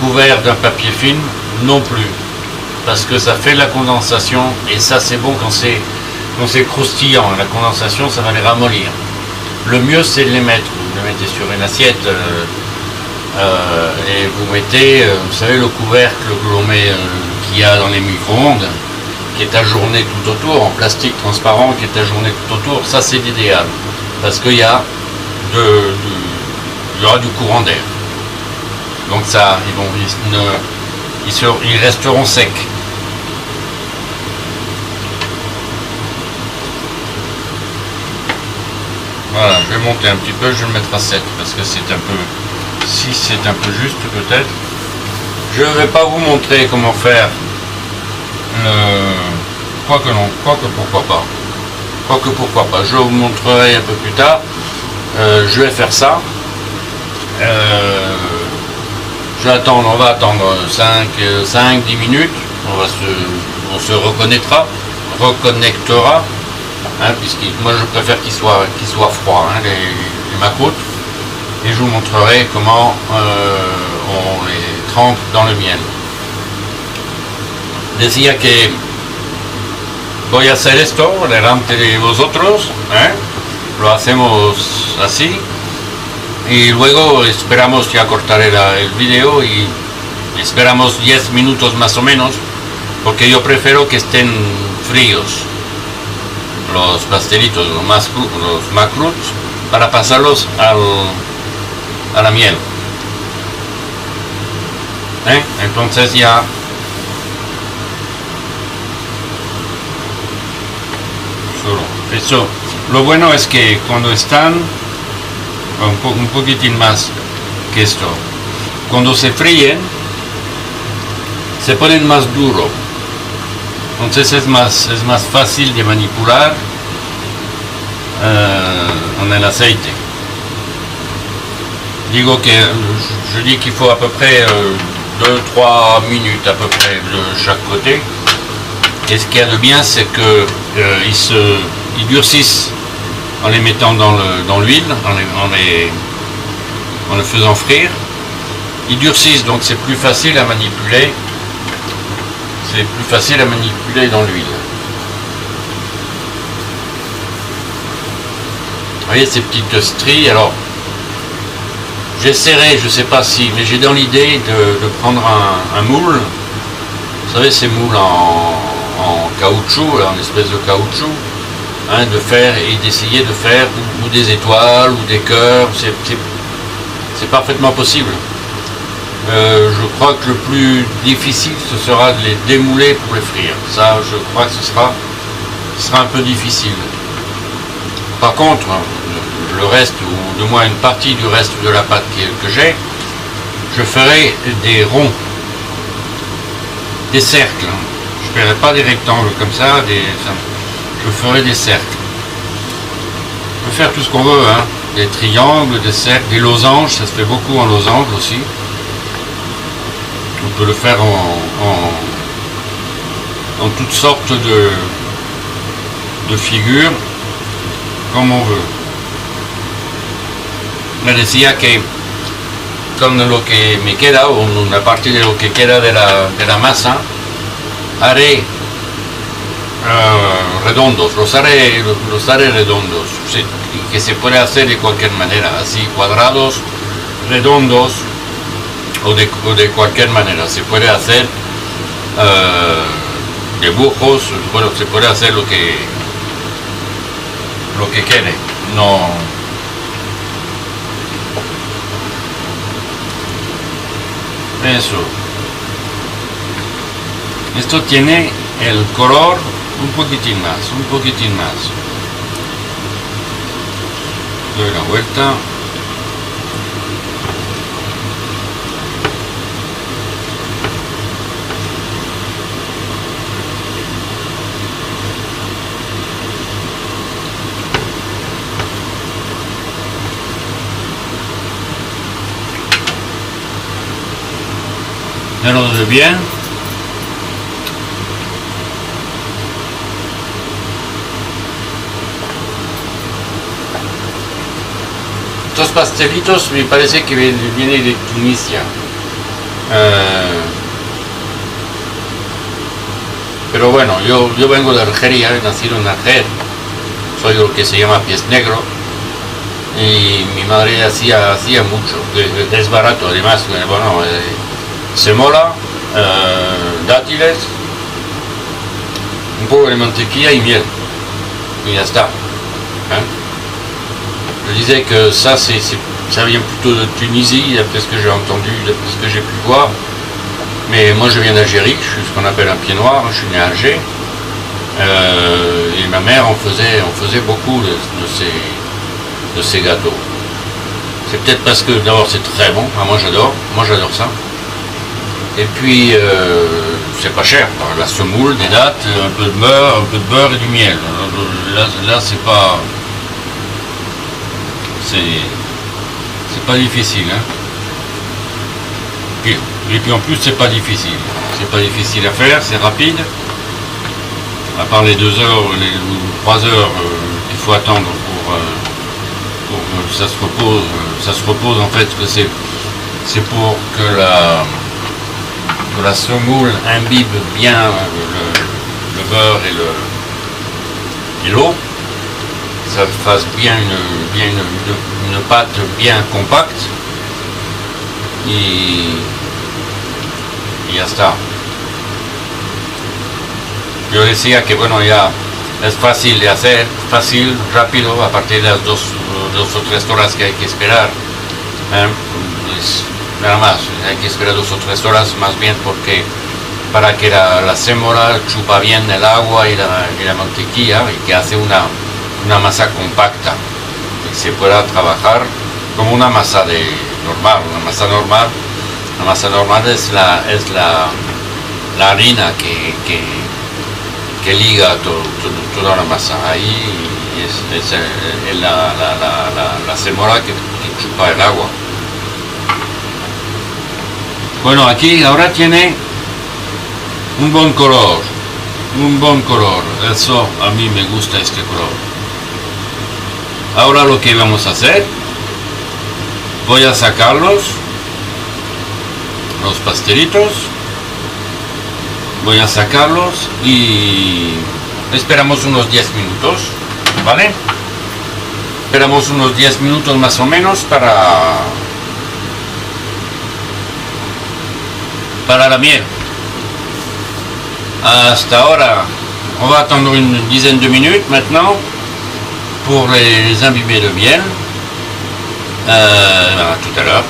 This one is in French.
couvert d'un papier film non plus, parce que ça fait la condensation, et ça c'est bon quand c'est croustillant. La condensation, ça va les ramollir. Le mieux c'est de les mettre, vous les mettez sur une assiette et vous mettez, vous savez, le couvercle que l'on met, qu'il y a dans les micro-ondes, qui est ajourné tout autour, en plastique transparent, qui est ajourné tout autour. Ça c'est l'idéal, parce qu'il y a il y aura du courant d'air. Donc ça, ils resteront secs. Voilà, je vais monter un petit peu, je vais le mettre à 7 parce que c'est un peu, 6 c'est un peu juste peut-être. Je ne vais pas vous montrer comment faire quoique non, pourquoi pas. Je vous montrerai un peu plus tard. Je vais faire ça. On va attendre 5-10 minutes. On se reconnectera. Hein, moi je préfère qu'il soit froid, hein, les macroutes. Et je vous montrerai comment on les trempe dans le miel. Decía que voy a hacer esto delante de vosotros, ¿eh? Lo hacemos así y luego esperamos, ya cortaré el video y esperamos 10 minutos más o menos, porque yo prefiero que estén fríos los pastelitos, los macruts, para pasarlos a la miel, ¿eh? Entonces ya eso, lo bueno es que cuando están un poquitín más que esto, cuando se fríen se ponen más duro, entonces es más fácil de manipular en el aceite. Digo que je dis qu'il faut à peu près 2-3 minutes à peu près de chaque côté. Et ce qu'il y a de bien, c'est que ils durcissent en les mettant dans l'huile, en les faisant frire. Ils durcissent, donc c'est plus facile à manipuler. C'est plus facile à manipuler dans l'huile. Vous voyez ces petites stries. Alors, j'essaierai, je ne sais pas si, mais j'ai dans l'idée de prendre un moule. Vous savez, ces moules en caoutchouc, en espèce de caoutchouc, hein, d'essayer de faire ou des étoiles ou des cœurs. C'est parfaitement possible. Je crois que le plus difficile ce sera de les démouler pour les frire. Ça, je crois que ce sera un peu difficile. Par contre, le reste, ou du moins une partie du reste de la pâte que j'ai, je ferai des ronds, des cercles. Je ne ferai pas des rectangles comme ça, je ferai des cercles. On peut faire tout ce qu'on veut, hein. Des triangles, des cercles, des losanges, ça se fait beaucoup en losange aussi. On peut le faire en toutes sortes de figures, comme on veut. Me decía que con lo que me queda, o una parte de lo que queda de la masa, haré redondos, los haré redondos, que se puede hacer de cualquier manera, así cuadrados, redondos, o de cualquier manera. Se puede hacer dibujos, bueno, se puede hacer lo que quede. No. Eso. Esto tiene el color un poquitín más. Doy la vuelta. Mélange bien. Estos pastelitos me parece que vienen de Tunisia. yo vengo de Argelia, he nacido en Argel, soy lo que se llama pies negro, y mi madre hacía mucho, es barato además, bueno, semola, dátiles, un poco de mantequilla y miel, y ya está. Je disais que ça vient plutôt de Tunisie, d'après ce que j'ai entendu, d'après ce que j'ai pu voir. Mais moi je viens d'Algérie, je suis ce qu'on appelle un pied noir, je suis né à Alger. Et ma mère on faisait beaucoup de ces gâteaux. C'est peut-être parce que d'abord c'est très bon, moi j'adore ça. Et puis c'est pas cher, la semoule, des dattes, un peu de beurre et du miel. Là c'est pas difficile, hein. Et puis en plus c'est pas difficile à faire, c'est rapide, à part les 2 heures ou 3 heures qu'il faut attendre pour que ça se repose en fait, que c'est pour que la semoule imbibe bien le beurre et l'eau, ça fasse bien une pâte bien compacte y ya está. Yo decía que bueno, ya es fácil de hacer, fácil, rápido, a partir de las 2 o 3 horas que hay que esperar. Nada más, hay que esperar 2 o 3 horas más bien porque para que la sémola chupa bien el agua y la mantequilla y que hace una masa compacta y se pueda trabajar como una masa normal. La masa normal es la harina que liga toda la masa. Ahí es la sémola que chupa el agua. Bueno, aquí ahora tiene un buen color. Eso a mí me gusta, este color. Ahora lo que vamos a hacer, voy a sacarlos, los pastelitos, voy a sacarlos y esperamos unos 10 minutos, ¿vale? Esperamos unos 10 minutos más o menos para la miel. Hasta ahora, on va attendre une dizaine de minutes maintenant pour les imbibés de miel. À tout à l'heure.